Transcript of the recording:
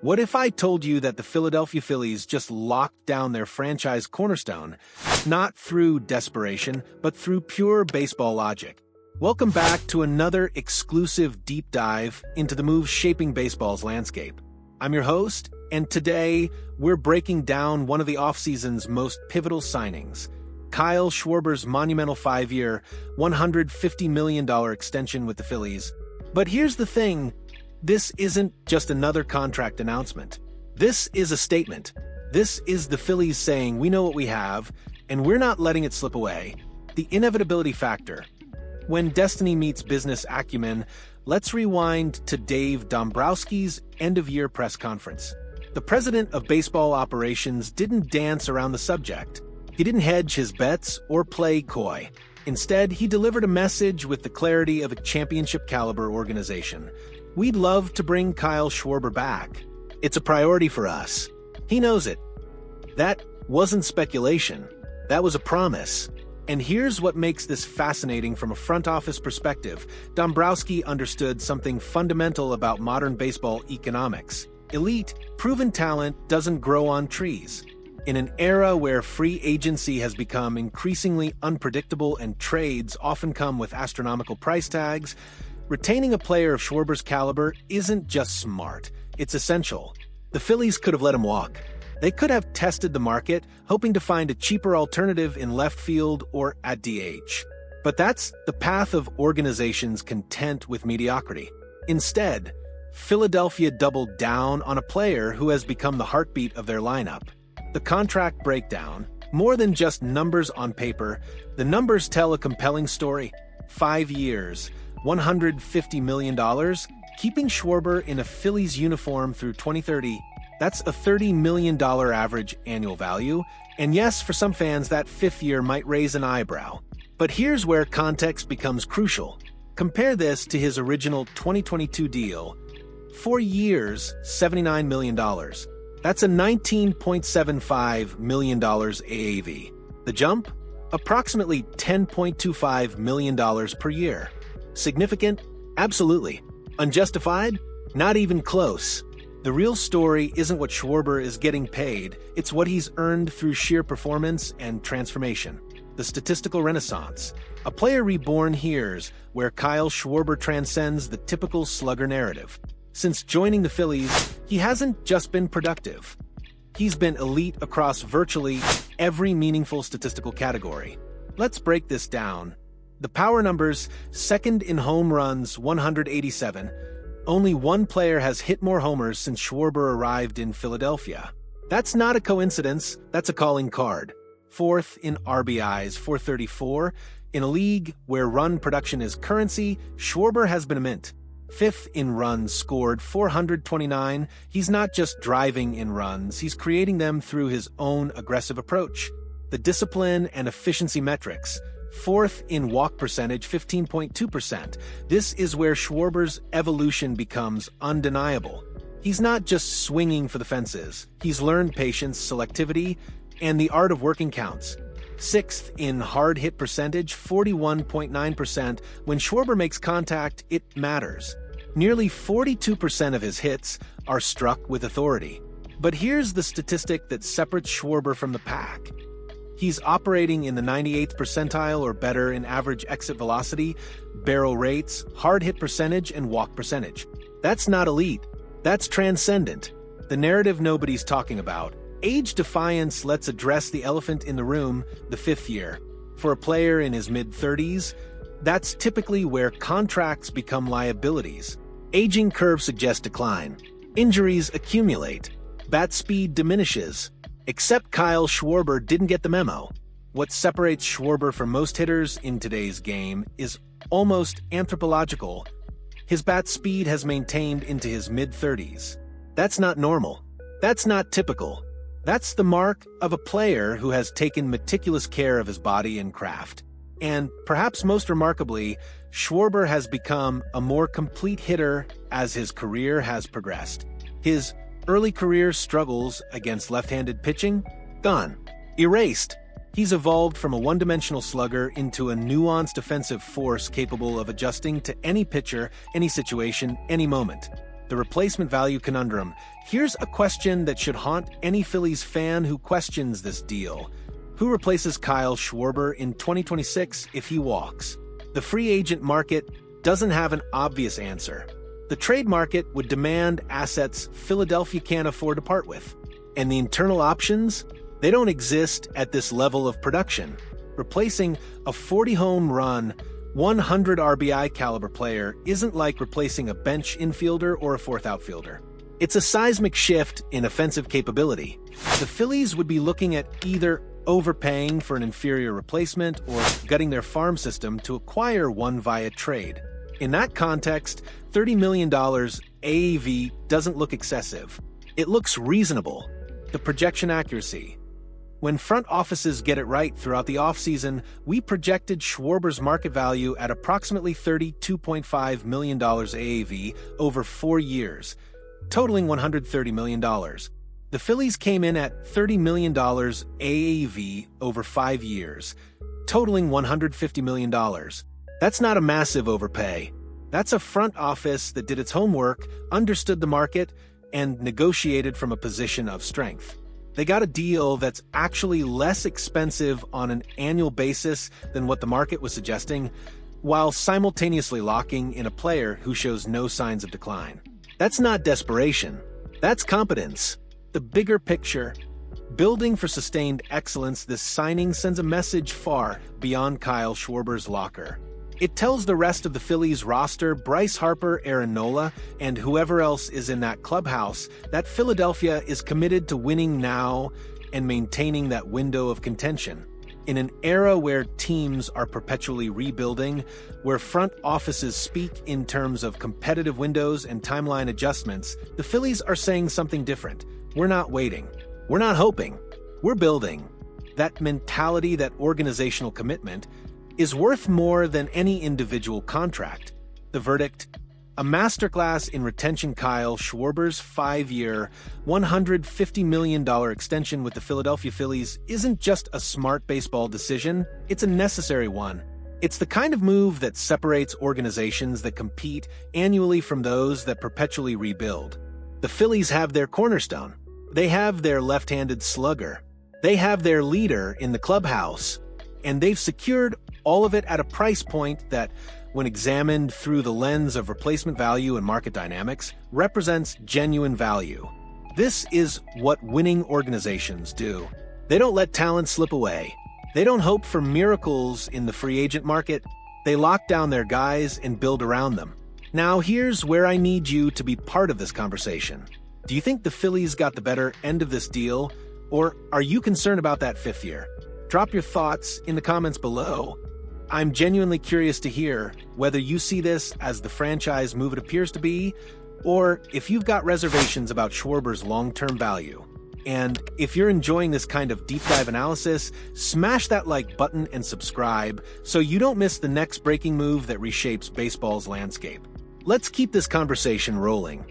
What if I told you that the Philadelphia Phillies just locked down their franchise cornerstone, not through desperation, but through pure baseball logic? Welcome back to another exclusive deep dive into the moves shaping baseball's landscape. I'm your host, and today we're breaking down one of the offseason's most pivotal signings, Kyle Schwarber's monumental 5-year, $150 million extension with the Phillies. But here's the thing. This isn't just another contract announcement. This is a statement. This is the Phillies saying, we know what we have, and we're not letting it slip away. The inevitability factor. When destiny meets business acumen, let's rewind to Dave Dombrowski's end-of-year press conference. The president of baseball operations didn't dance around the subject. He didn't hedge his bets or play coy. Instead, he delivered a message with the clarity of a championship-caliber organization. We'd love to bring Kyle Schwarber back. It's a priority for us. He knows it. That wasn't speculation. That was a promise. And here's what makes this fascinating from a front office perspective. Dombrowski understood something fundamental about modern baseball economics. Elite, proven talent doesn't grow on trees. In an era where free agency has become increasingly unpredictable and trades often come with astronomical price tags, retaining a player of Schwarber's caliber isn't just smart, it's essential. The Phillies could have let him walk. They could have tested the market, hoping to find a cheaper alternative in left field or at DH. But that's the path of organizations content with mediocrity. Instead, Philadelphia doubled down on a player who has become the heartbeat of their lineup. The contract breakdown, more than just numbers on paper, the numbers tell a compelling story. 5 years, $150 million, keeping Schwarber in a Phillies uniform through 2030, that's a $30 million average annual value, and yes, for some fans that 5th year might raise an eyebrow. But here's where context becomes crucial. Compare this to his original 2022 deal. 4 years, $79 million. That's a $19.75 million AAV. The jump? Approximately $10.25 million per year. Significant? Absolutely. Unjustified? Not even close. The real story isn't what Schwarber is getting paid, it's what he's earned through sheer performance and transformation. The statistical renaissance. A player reborn here's where Kyle Schwarber transcends the typical slugger narrative. Since joining the Phillies, he hasn't just been productive. He's been elite across virtually every meaningful statistical category. Let's break this down. The power numbers: second in home runs, 187. Only one player has hit more homers since Schwarber arrived in Philadelphia. That's not a coincidence, that's a calling card. Fourth in RBIs, 434. In a league where run production is currency, Schwarber has been a mint. Fifth in runs scored, 429. He's not just driving in runs, he's creating them through his own aggressive approach. The discipline and efficiency metrics. Fourth in walk percentage, 15.2%. This is where Schwarber's evolution becomes undeniable. He's not just swinging for the fences. He's learned patience, selectivity, and the art of working counts. Sixth in hard hit percentage, 41.9%. When Schwarber makes contact, it matters. Nearly 42% of his hits are struck with authority. But here's the statistic that separates Schwarber from the pack. He's operating in the 98th percentile or better in average exit velocity, barrel rates, hard hit percentage, and walk percentage. That's not elite. That's transcendent. The narrative nobody's talking about. Age defiance lets address the elephant in the room, the 5th year. For a player in his mid-30s, that's typically where contracts become liabilities. Aging curve suggests decline. Injuries accumulate. Bat speed diminishes. Except Kyle Schwarber didn't get the memo. What separates Schwarber from most hitters in today's game is almost anthropological. His bat speed has maintained into his mid-30s. That's not normal. That's not typical. That's the mark of a player who has taken meticulous care of his body and craft. And perhaps most remarkably, Schwarber has become a more complete hitter as his career has progressed. His early career struggles against left-handed pitching? Gone. Erased. He's evolved from a one-dimensional slugger into a nuanced defensive force capable of adjusting to any pitcher, any situation, any moment. The replacement value conundrum. Here's a question that should haunt any Phillies fan who questions this deal. Who replaces Kyle Schwarber in 2026 if he walks? The free agent market doesn't have an obvious answer. The trade market would demand assets Philadelphia can't afford to part with. And the internal options? They don't exist at this level of production. Replacing a 40-home run, 100 RBI caliber player isn't like replacing a bench infielder or a fourth outfielder. It's a seismic shift in offensive capability. The Phillies would be looking at either overpaying for an inferior replacement or gutting their farm system to acquire one via trade. In that context, $30 million AAV doesn't look excessive. It looks reasonable. The projection accuracy. When front offices get it right throughout the offseason, we projected Schwarber's market value at approximately $32.5 million AAV over 4 years, totaling $130 million. The Phillies came in at $30 million AAV over 5 years, totaling $150 million. That's not a massive overpay. That's a front office that did its homework, understood the market, and negotiated from a position of strength. They got a deal that's actually less expensive on an annual basis than what the market was suggesting, while simultaneously locking in a player who shows no signs of decline. That's not desperation. That's competence. The bigger picture. Building for sustained excellence, this signing sends a message far beyond Kyle Schwarber's locker. It tells the rest of the Phillies roster, Bryce Harper, Nola, and whoever else is in that clubhouse, that Philadelphia is committed to winning now and maintaining that window of contention. In an era where teams are perpetually rebuilding, where front offices speak in terms of competitive windows and timeline adjustments, the Phillies are saying something different. We're not waiting. We're not hoping. We're building. That mentality, that organizational commitment, is worth more than any individual contract. The verdict? A masterclass in retention. Kyle Schwarber's 5-year, $150 million extension with the Philadelphia Phillies isn't just a smart baseball decision, it's a necessary one. It's the kind of move that separates organizations that compete annually from those that perpetually rebuild. The Phillies have their cornerstone. They have their left-handed slugger. They have their leader in the clubhouse. And they've secured all of it at a price point that, when examined through the lens of replacement value and market dynamics, represents genuine value. This is what winning organizations do. They don't let talent slip away. They don't hope for miracles in the free agent market. They lock down their guys and build around them. Now, here's where I need you to be part of this conversation. Do you think the Phillies got the better end of this deal, or are you concerned about that 5th year? Drop your thoughts in the comments below. I'm genuinely curious to hear whether you see this as the franchise move it appears to be, or if you've got reservations about Schwarber's long-term value. And if you're enjoying this kind of deep dive analysis, smash that like button and subscribe so you don't miss the next breaking move that reshapes baseball's landscape. Let's keep this conversation rolling.